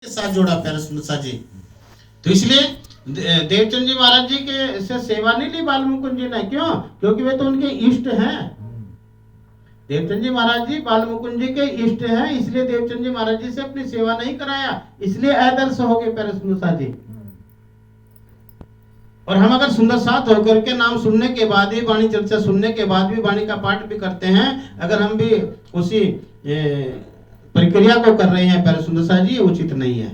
के साथ जोड़ा प्यारे सुंदर जी। तो इसलिए देवचंद जी महाराज जी के से सेवा नहीं ली बाल मुकुंद जी ने। क्यों? क्योंकि वे तो उनके इष्ट हैं। देवचंद जी महाराज जी बाल मुकुंद जी के इष्ट हैं, इसलिए देवचंद जी महाराज जी से अपनी सेवा नहीं कराया, इसलिए आदर्श हो गए प्यारे सुंदर जी। और हम अगर सुंदर साथ होकर के नाम सुनने के बाद भी, वाणी चर्चा सुनने के बाद भी, वाणी का पाठ भी करते हैं, अगर हम भी उसी प्रक्रिया को कर रहे हैं प्यारे सुंदर जी, उचित नहीं है।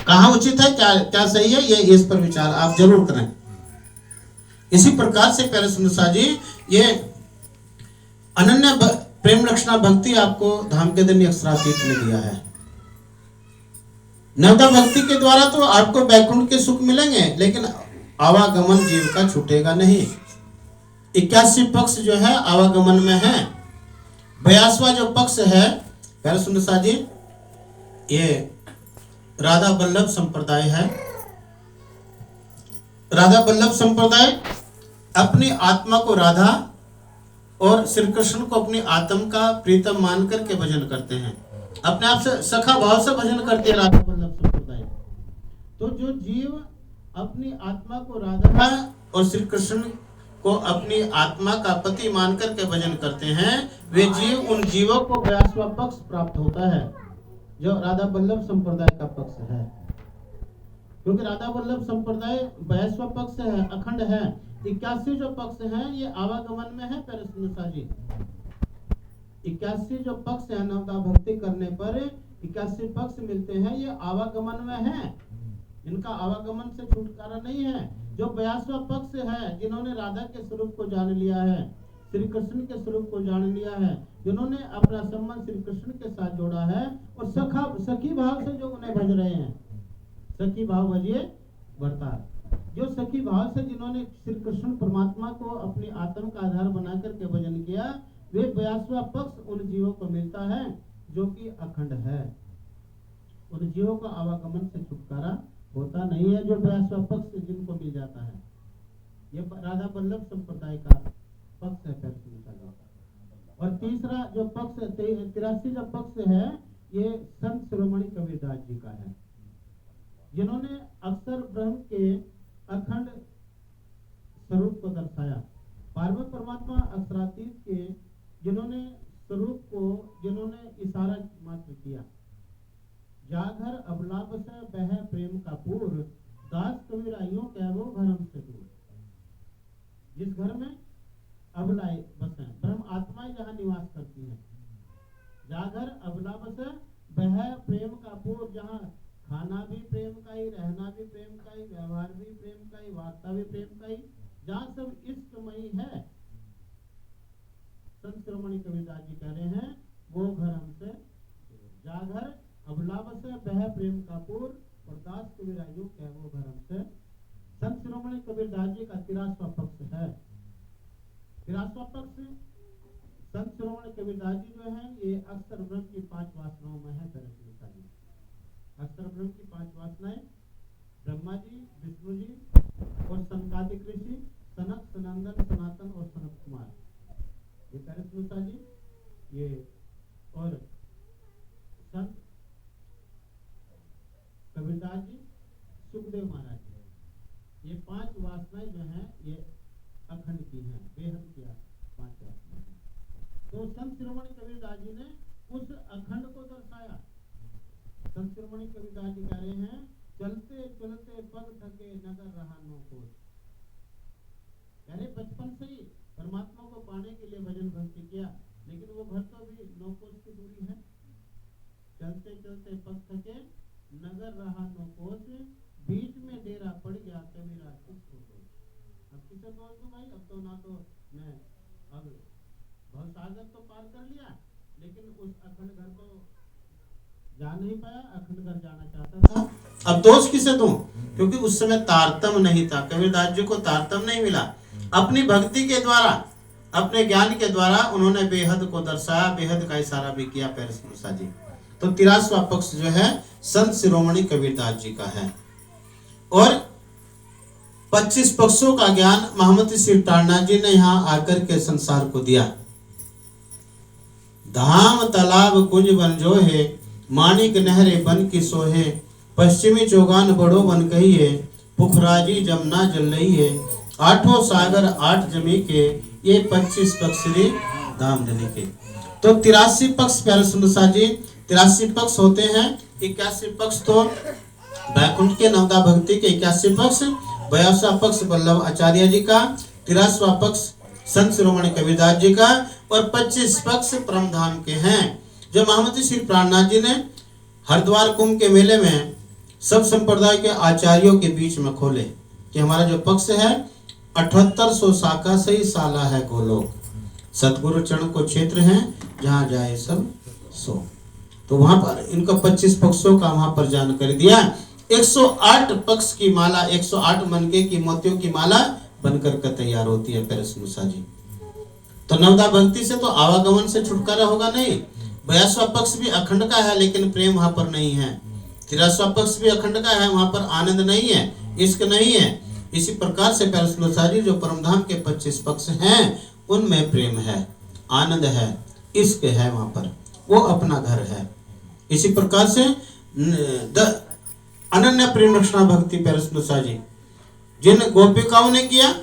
कहाँ उचित है, क्या क्या सही है, ये इस पर विचार आप जरूर करें। इसी प्रकार से प्यारे सुंदर जी, ये अनन्य प्रेम लक्षणा भक्ति आपको धाम के दिन अक्षरातीत में दिया है। नवदा भक्ति के द्वारा तो आपको वैकुंठ के सुख मिलेंगे, लेकिन आवागमन जीव का छूटेगा नहीं। 81 पक्ष जो है आवागमन में है। 82वां जो पक्ष है प्यारे सुंदर जी, ये राधा वल्लभ संप्रदाय है। राधा वल्लभ संप्रदाय अपनी आत्मा को राधा और श्री कृष्ण को अपनी आत्म का प्रीतम मान करके भजन करते हैं, अपने आप से सखा भाव से भजन करते हैं राधा वल्लभ संप्रदाय। तो जो जीव अपनी आत्मा को राधा और श्री कृष्ण को अपनी आत्मा का पति मान करके भजन करते हैं, वे जीव, उन जीवों को 82वां पक्ष प्राप्त होता है, जो राधा वल्लभ संप्रदाय का पक्ष है। क्योंकि राधा वल्लभ संप्रदाय 82वां पक्ष है, अखंड है। 81 जो पक्ष है ये आवागमन में है प्यारे सुंदर जी। 81 जो पक्ष है नवदा भक्ति करने पर 81 पक्ष मिलते हैं, ये आवागमन में है। इनका आवागमन से छुटकारा नहीं है। जो 82वां पक्ष है, जिन्होंने राधा के स्वरूप को जान लिया है, श्री कृष्ण के स्वरूप को जान लिया है, जिन्होंने अपना संबंध श्री कृष्ण के साथ जोड़ा है और सखी भाव से जो उन्हें भज रहे हैं, सखी भाव भजिए वर्तार, जो सखी भाव से जिन्होंने श्री कृष्ण परमात्मा को अपनी आत्म का आधार बना करके भजन किया, वे 82वां पक्ष उन जीवों को मिलता है जो कि अखंड है। उन जीवों का आवागमन से छुटकारा होता नहीं है, जो 82वां पक्ष जिनको मिल जाता है। ये राधा वल्लभ संप्रदाय का पक्ष है। और तीसरा जो पक्ष 83 जो पक्ष है, ये संत शिरोमणि कबीरदास जी का है, जिन्होंने अक्षर ब्रह्म के अखंड स्वरूप को दर्शाया। पार्वत परमात्मा अक्षरातीत के जिन्होंने स्वरूप को, जिन्होंने इशारा मात्र किया। जाघर अबलाभ से बह प्रेम का पूर, दास कबीर आइयो कहवो भरम से दूर। जिस घर में अबलाएं बसे, ब्रह्म आत्माएं जहाँ निवास करती हैं, जाघर अबलाभ से बह प्रेम का पूर, जहाँ खाना भी प्रेम का ही, रहना भी प्रेम का ही, व्यवहार भी प्रेम का ही, वार्ता भी प्रेम का ही, जहाँ सब इष्टमयी है। संत शिरोमणि कबीरदास जी कह रहे हैं, वो घर हमसे जाघर अबलाभ से बह प्रेम का पूर, और दास कबीर आयु कह वो घर हमसे। संत शिरोमणि कबीरदास जी का 83वां पक्ष है। 83वां पक्ष संत शिरोमणि कबीरदास जी जो है, ये अक्षर ब्रह्म की 5 वासनाओं में है। अक्षर ब्रह्म की 5 वासनाएं ब्रह्मा जी, विष्णु जी और सनकादिक ऋषि, सनक, सनंदन, सनातन और सनत कुमार, ये प्यारे सुनता जी, ये और संत कबीरदास जी, सुखदेव महाराज जी, ये 5 वासनाएं जो हैं ये अखंड की हैं, बेहद की 5 वासनाएं। तो संत शिरोमणि कबीरदास जी ने उस अखंड को दर्शाया। संत शिरोमणि कबीरदास जी कह रहे हैं, चलते चलते पग थके नगर रहा नो कोस। यानी बचपन से ही परमात्मा को पाने के लिए भजन भक्ति किया, लेकिन वो घर तो भी 9 कोस की दूरी है। चलते चलते पग थके नगर रहा नो कोस, बीच में डेरा पड़ गया कबीरा किसको दोष। अब किसे दोष दूं भाई, अब तो ना तो मैं अब भवसागर तो पार कर लिया, लेकिन उस अखंड घर को जा नहीं पाया, अखंड घर जाना चाहता था। अब दोष किसे दूं, क्योंकि उस समय तारतम नहीं था, कबीरदास जी को तारतम नहीं मिला। अपनी भक्ति के द्वारा, अपने ज्ञान के द्वारा उन्होंने बेहद को दर्शाया, बेहद का इशारा भी किया प्यारे सुंदर जी। तो 83वां पक्ष जो है संत शिरोमणि कबीरदास जी का है। और 25 पक्षों का ज्ञान महामती श्री टारनाथ जी ने यहाँ आकर के संसार को दिया। धाम तालाब कुंज बन जो है, मानिक नहरे बन की सोहे, पश्चिमी चौगान बड़ो बन कहिए, पुखराजी जमुना जल रही है, आठों सागर आठ जमी के, ये 25 पक्ष श्री धाम जने के। तो 83 पक्ष प्यारे सुनसा जी, 83 पक्ष होते हैं। 81 पक्ष तो वैकुंठ के, नवदा भक्ति के 81 पक्ष, 82वां पक्ष वल्लभ आचार्य जी का, 83वां पक्ष संत शिरोमणि कबीरदास जी का, और 25 पक्ष परमधाम के हैं, जो महामंत्री श्री प्राणनाथ जी ने हरिद्वार कुंभ के मेले में सब संप्रदाय के आचार्यों के बीच में खोले कि हमारा जो पक्ष है 7800 शाखा से ही साला है गोलोक, सतगुरु चरण को क्षेत्र है जहाँ जाए सब सो। तो वहां पर इनका 25 पक्षों का वहां पर जानकारी दिया। 108 पक्ष की माला, 108 मनके की मोतियों की माला बनकर के तैयार होती है प्यारे सुनुसा जी। तो नवदा भक्ति से तो आवागमन से छुटकारा होगा नहीं। 82वां पक्ष भी अखंड का है लेकिन प्रेम वहां पर नहीं है। 83वां पक्ष भी अखंड का है, वहां पर आनंद नहीं है, इश्क नहीं है। इसी प्रकार से प्यारे सुनुसा जी जो परमधाम के 25 पक्ष हैं उनमें प्रेम है, आनंद है, इश्क है, वहां पर वो अपना घर है। इसी प्रकार से अनन्य प्रेम रक्षणा भक्ति प्यारे सुनुसा जी जिन गोपिकाओं ने किया,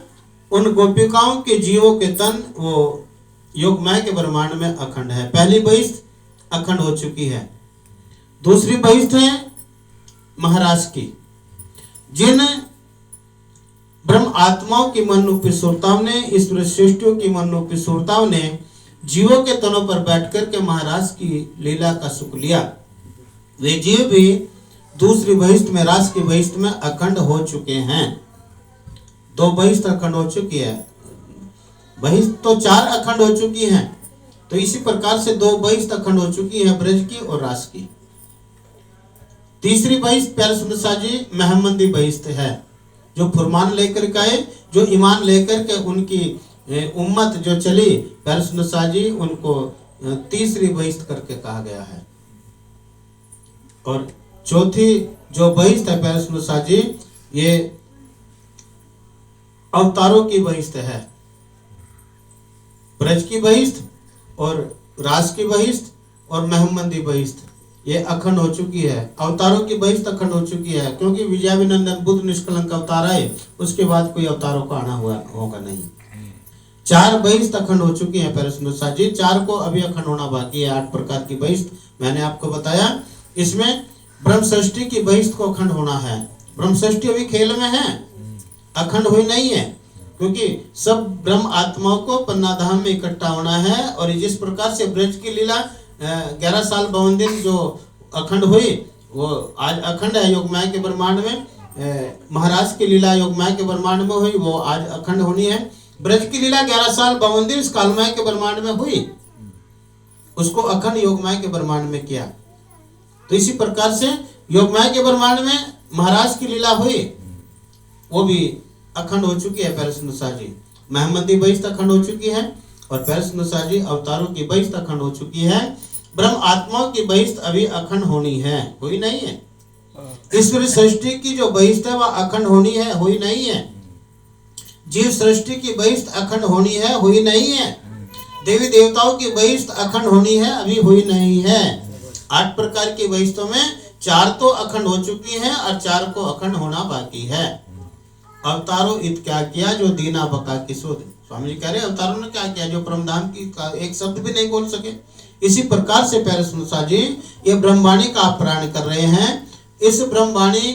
उन गोपिकाओं के जीवों के तन वो योगमय के ब्रह्मांड में अखंड है। पहली बहिष्ठ अखंड हो चुकी है, दूसरी बहिष्ठ है महाराज की। जिन ब्रह्म आत्माओं की मन रूपी सुरताओं ने, ईश्वर श्रेष्ठियों की मन रूपी सुरताओं ने जीवों के तनों पर बैठकर के महाराज की लीला का सुख लिया, वे जीव भी दूसरी बहिष्ठ में, रास की बहिष्ठ में अखंड हो चुके हैं। 2 बहिष्ठ अखंड हो चुकी है, बहिष्ठ तो 4 अखंड हो चुकी हैं। तो इसी प्रकार से 2 बहिष्ठ अखंड हो चुकी है, ब्रज की और रास की। तीसरी बहिष्ठ प्यारे सुनसा जी महमंदी बहिष्ठ है, जो फुरमान लेकर के आए, जो ईमान लेकर के उनकी उम्मत जो चली प्यारे सुनसा जी, उनको तीसरी बहिष्ठ करके कहा गया है। और चौथी जो बहिष्ठ है प्यारे सुनसा जी, ये अवतारों की बहिष्ठ है। ब्रज की बहिष्ठ और रास की बहिष्ठ और महमंदी बहिष्ठ ये अखंड हो चुकी है। अवतारों की बहिष्ठ अखंड हो चुकी है, क्योंकि विजयाभिनंदन बुद्ध निष्कलंक अवतार आए, उसके बाद कोई अवतारों का आना हुआ होगा नहीं। 4 बहिष्ठ अखंड हो चुकी है प्यारे सुनसा जी, 4 को अभी अखंड होना बाकी है। 8 प्रकार की बहिष्ठ मैंने आपको बताया। इसमें ब्रह्म षष्ठी की बहिष्ठ को अखंड होना है। ब्रह्म षष्ठी अभी खेल में है, अखंड हुई नहीं है, क्योंकि सब ब्रह्म आत्माओं को पन्ना धाम में इकट्ठा होना है। और जिस प्रकार से ब्रज की लीला 11 साल 52 दिन जो अखंड हुई, वो आज अखंड है योगमाया के ब्रह्मांड में। महाराज की लीला योगमाया के ब्रह्मांड में हुई, वो आज अखंड होनी है। ब्रज की लीला 11 साल 52 दिन कालमाया के ब्रह्मांड में हुई, उसको अखंड योगमाया के ब्रह्मांड में किया। तो इसी प्रकार से योगमाया के ब्रह्मांड में महाराज की लीला हुई, वो भी अखंड हो चुकी है प्यारे सुनसा जी। महमंदी बहिष्ठ अखंड हो चुकी है, और प्यारे सुनसा जी अवतारों की बहिष्ठ अखंड हो चुकी है। ब्रह्म आत्माओं की बहिष्ठ अभी अखंड होनी है, हुई नहीं है। ईश्वर सृष्टि की जो बहिष्ठ है वह अखंड होनी है, हुई नहीं है। जीव सृष्टि की बहिष्ठ अखंड होनी है, हुई नहीं है। देवी देवताओं की बहिष्ठ अखंड होनी है, अभी हुई नहीं है। 8 प्रकार की बहिष्ठों में 4 तो अखंड हो चुकी हैं और 4 को अखंड होना बाकी है। अवतारों इत क्या किया जो दीना बका की सुध, स्वामी जी कह रहे अवतारों ने क्या किया, जो परमधाम की एक शब्द भी नहीं बोल सके। इसी प्रकार से प्यारे सुनसा जी ये ब्रह्मवाणी का आप पारायण कर रहे हैं। इस ब्रह्मवाणी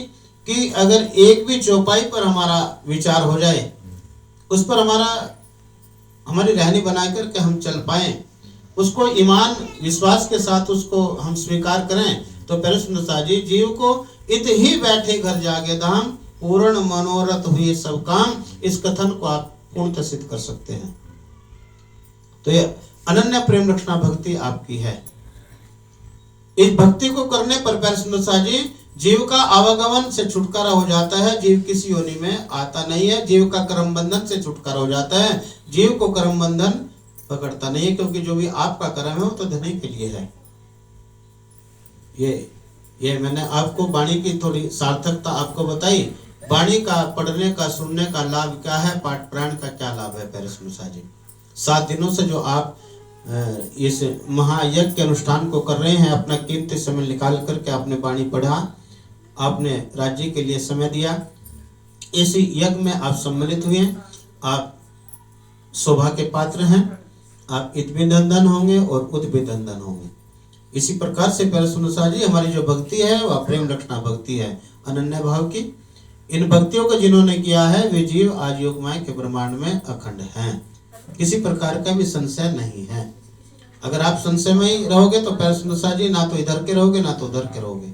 की अगर एक भी चौपाई पर हमारा विचार हो जाए, उस पर हमारी रहनी बना करके हम चल पाए, उसको ईमान विश्वास के साथ उसको हम स्वीकार करें, तो प्यारे सुनसा जी जीव को इत ही बैठे घर जागे धाम, पूर्ण मनोरथ हुए सब काम, इस कथन को आप पूर्णतः सिद्ध कर सकते हैं। तो ये अनन्य प्रेम रक्षणा भक्ति आपकी है। इस भक्ति को करने पर प्यारे सुनसा जी जीव का आवागमन से छुटकारा हो जाता है, जीव किसी योनि में आता नहीं है। जीव का कर्म बंधन से छुटकारा हो जाता है, जीव को कर्म बंधन पकड़ता नहीं है, क्योंकि जो भी आपका कर्म है वो तो धनी के लिए है। ये मैंने आपको वाणी की थोड़ी सार्थकता आपको बताई। वाणी का पढ़ने का सुनने का लाभ क्या है, पाठ प्राण का क्या लाभ है प्यारे सुनसा जी। 7 दिनों से जो आप इस महायज्ञ के अनुष्ठान को कर रहे हैं। अपना कीमती समय निकाल करके आपने वाणी पढ़ा, आपने राज्य के लिए समय दिया, इस यज्ञ में आप सम्मिलित हुए, आप शोभा के पात्र हैं, आप इतविदंदन होंगे और उद्विदंदन होंगे। इसी प्रकार से प्यारे सुनसा जी, हमारी जो भक्ति है वह प्रेम रक्षणा भक्ति है, अनन्य भाव की। इन भक्तियों को जिन्होंने किया है वे जीव आज योगमाया के ब्रह्मांड में अखंड हैं, किसी प्रकार का भी संशय नहीं है। अगर आप संशय में ही रहोगे तो प्यारे सुनसा जी, ना तो इधर के रहोगे ना तो उधर के रहोगे।